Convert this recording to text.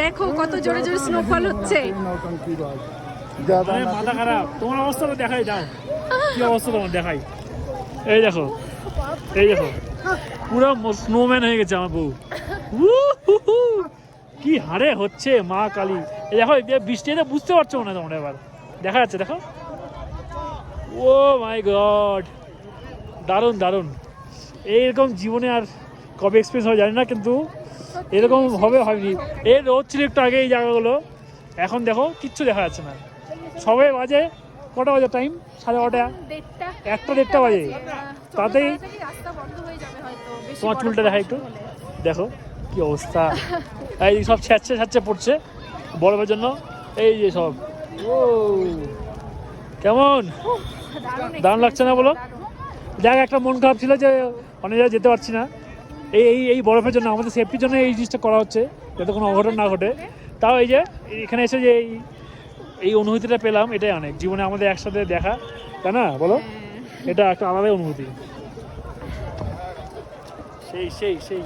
দেখো কত জোরে জোরে স্নোফল হচ্ছে। মাথা খারাপ, তোমার অবস্থা তো দেখাই দাও, কি অবস্থা তোমার দেখাই। এই দেখো, এই দেখো, পুরো স্নোম্যান হয়ে গেছে আমার বউ। কি হারে হচ্ছে মা কালী। এই দেখো বৃষ্টিতে বুঝতে পারছো না তোমরা, এবার দেখা যাচ্ছে দেখো। ও মাই গড, দারুণ দারুণ। এইরকম জীবনে আর কবে এক্সপিরিয়েন্স হবে জানি না, কিন্তু এরকম হবে হয়নি। এর রোদ ছিল একটু আগে এই জায়গাগুলো, এখন দেখো কিচ্ছু দেখা যাচ্ছে না। সবে বাজে কটা বাজে টাইম? 9:30, 1টা বাজে। তাতেই তোমার চুলটা দেখা একটু, দেখো কি অবস্থা। এই সব ছ্যাঁচে ছ্যাঁচে পড়ছে বরফের জন্য, এই যে সব। ও কেমন দারুণ লাগছে না বলো? দেখ, একটা মন খারাপ ছিল যে অনেক জায়গায় যেতে পারছি না এই বরফের জন্য। আমাদের সেফটির জন্য এই জিনিসটা করা হচ্ছে, যাতে কোনো অঘটন না ঘটে। তাও এই যে এখানে এসে যে এই অনুভূতিটা পেলাম, এটাই অনেক। জীবনে আমাদের একসাথে দেখা, তাই না বলো? এটা একটা আলাদাই অনুভূতি। সেই সেই সেই